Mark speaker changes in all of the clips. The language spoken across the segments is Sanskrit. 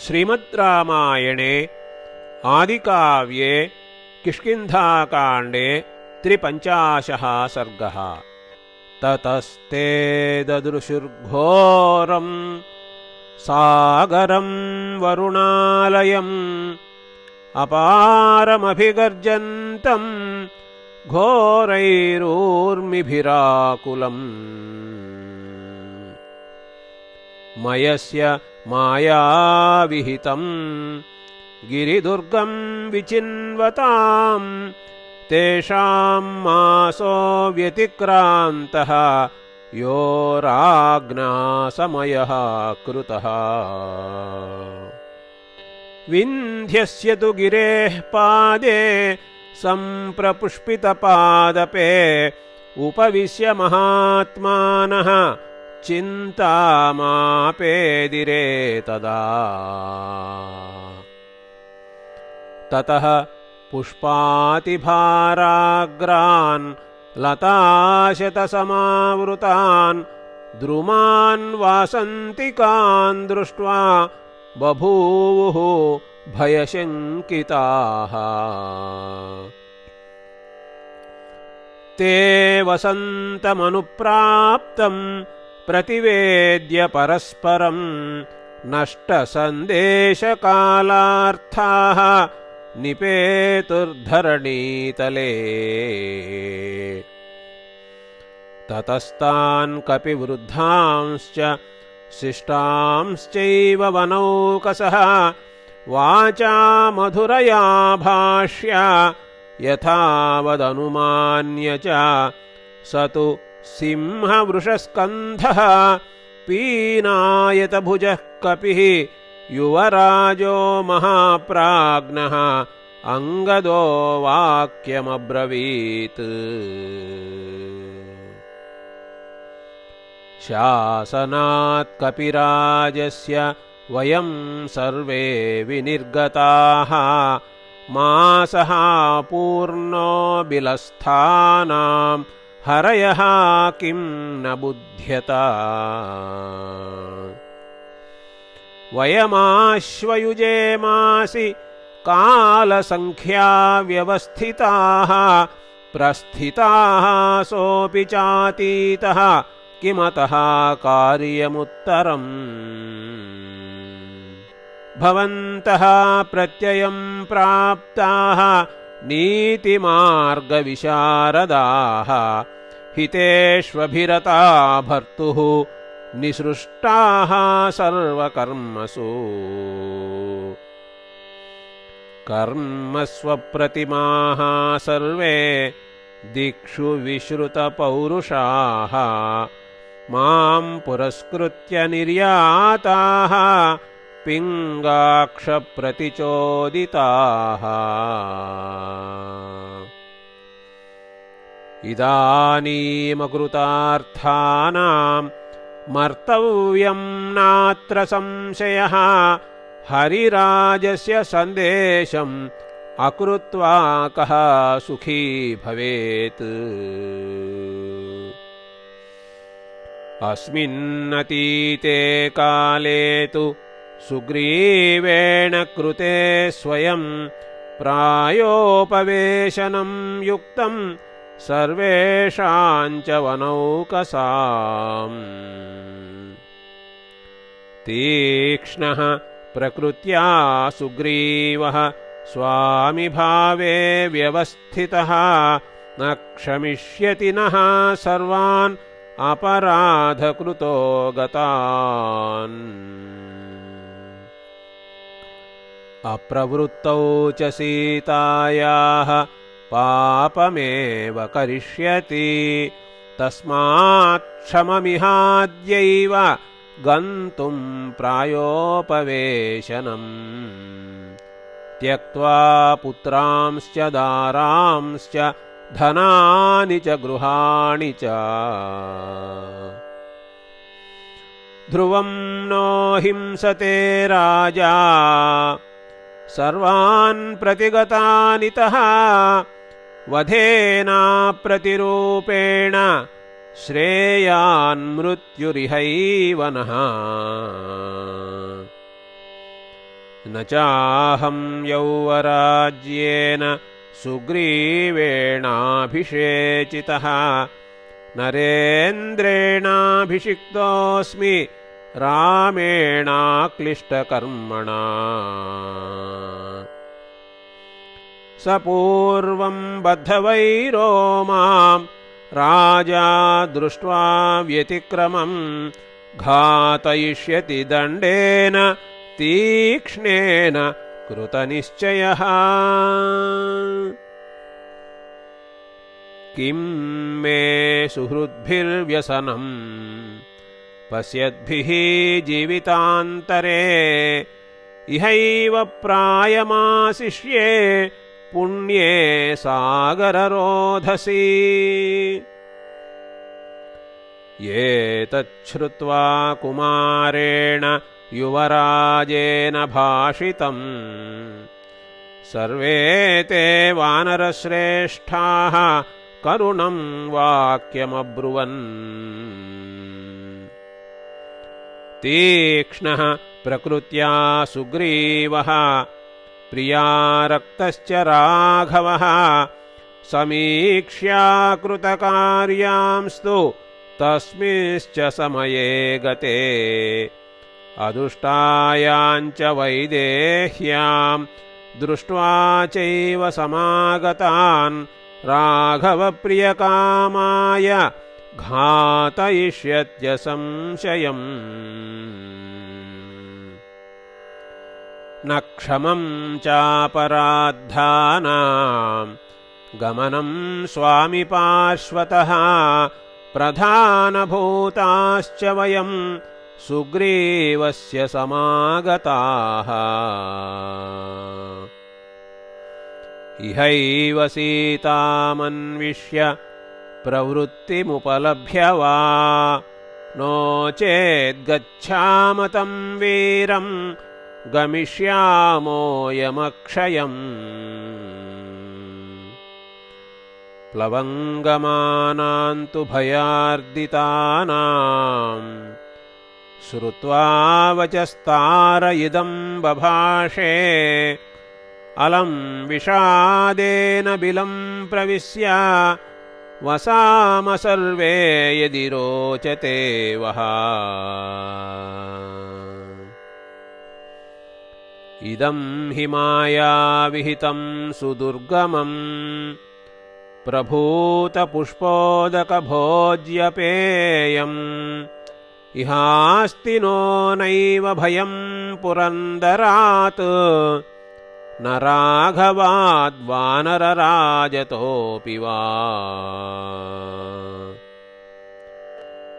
Speaker 1: श्रीमद्रामायणे आदिकाव्ये किष्किन्धाकाण्डे 53 सर्गः। ततस्ते ददृशुर्घोरम् सागरं वरुणालयम् अपारमभिगर्जन्तं घोरैरूर्मिभिराकुलम्। मयस्य मायाविहितं गिरिदुर्गं विचिन्वतां तेषां मासो व्यतिक्रान्तः यो राज्ञा समयः कृतः। विन्ध्यस्य तु गिरेः पादे सम्प्रपुष्पितपादपे उपविश्य महात्मानः चिन्तामापेदिरे तदा। ततः पुष्पातिभाराग्रान् लताशतसमावृतान् द्रुमान् वासन्तिकान् दृष्ट्वा बभूवुः भयशङ्किताः। ते वसन्तमनुप्राप्तम् प्रतिवेद्य परस्परं नष्टसन्देशकालार्थाः निपेतुर्धरणीतले। ततस्तान् कपिवृद्धांश्च शिष्टांश्चैव वनौकसः वाचा मधुरया भाष्य यथावदनुमान्य च स तु सिंहवृषस्कन्धः पीनायतभुजः कपिः युवराजो महाप्राज्ञः अंगदो वाक्यमब्रवीत्। शासनात् कपिराजस्य वयं सर्वे विनिर्गताः मासः पूर्णो बिलस्थानां हरयः किं न बुध्यत। वयमाश्वयुजे मासि कालसंख्या व्यवस्थिताः प्रस्थिताः सोऽपि चातीतः किमतः कार्यमुत्तरम्। भवन्तः प्रत्ययं प्राप्ताः नीतिमार्गविशारदाः हितेष्वभिरता भर्तुः निसृष्टाः सर्वकर्मसु। कर्मस्वप्रतिमाः सर्वे दिक्षु विश्रुतपौरुषाः मां पुरस्कृत्य निर्याताः पिङ्गाक्षप्रतिचोदिताः। इदानीमकृतार्थानां मर्तव्यं नात्र संशयः हरिराजस्य सन्देशम् अकृत्वा कः सुखी भवेत्। अस्मिन्नतीते काले तु सुग्रीवेण कृते स्वयं प्रायोपवेशनं युक्तं सर्वेषां च वनौकसाम्। तीक्ष्णः प्रकृत्या सुग्रीवः स्वामिभावे व्यवस्थितः न क्षमिष्यति नः सर्वान् अपराधकृतो गतान्। अप्रवृत्तौ च सीतायाः पापमेव करिष्यति तस्मात् क्षममिहाद्यैव गन्तुं प्रायोपवेशनम्। त्यक्त्वा पुत्रांश्च दारांश्च धनानि च गृहाणि च। ध्रुवं नो हिंसते राजा सर्वान् प्रतिगतानितः वधेनाप्रतिरूपेण श्रेयान्मृत्युरिहैव नः। न चाहं यौवराज्येन सुग्रीवेणाभिषेचितः नरेन्द्रेणाभिषिक्तोऽस्मि रामेणाक्लिष्टकर्मणा स पूर्वं बद्धवैरो मां राजा दृष्ट्वा व्यतिक्रमं घातयिष्यति दण्डेन तीक्ष्णेन कृतनिश्चयः किं मे सुहृद्भिर्व्यसनम् पश्यद्भिः जीवितान्तरे इहैव प्रायमाशिष्ये पुण्ये सागररोधसी एतच्छ्रुत्वा कुमारेण युवराजेन भाषितम् सर्वे ते वानरश्रेष्ठाः करुणं वाक्यमब्रुवन् तीक्ष्णः प्रकृत्या सुग्रीवः प्रियारक्तश्च राघवः समीक्ष्याकृतकार्यांस्तु तस्मिंश्च समये गते अदुष्टायाञ्च वैदेह्यां दृष्ट्वा चैव समागतान् राघवप्रियकामाय घातयिष्यत्य संशयम् न क्षमं चापराधानां गमनं स्वामि पार्श्वतः प्रधानभूताश्च वयं सुग्रीवस्य समागताः इहैव सीतामन्विष्य प्रवृत्तिमुपलभ्य वा नो चेद्गच्छाम तं वीरं गमिष्यामो यमक्षयम् प्लवङ्गमानान्तु भयार्दितानां श्रुत्वा वचस्तार इदं बभाषे अलं विषादेन बिलं प्रविश्य वसाम सर्वे यदि रोचते वः इदं हि मायाविहितं सुदुर्गमं प्रभूतपुष्पोदकभोज्यपेयम् इहास्ति नो नैव भयं पुरन्दरात् न राघवाद्वानरराजतोऽपि वा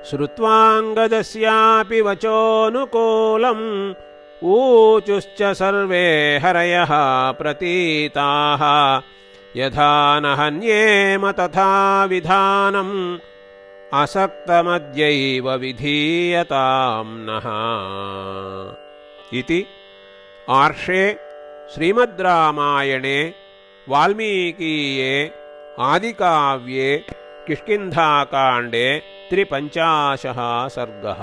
Speaker 1: श्रुत्वाङ्गदस्यापि वचोऽनुकूलम् ऊचुश्च सर्वे हरयः प्रतीताः यथा न हन्येम तथा विधानम् असक्तमद्यैव विधीयतां नः इति आर्षे श्रीमद् रामायणे वाल्मीकीये आदिकाव्ये किष्किन्धाकाण्डे 53 सर्गः।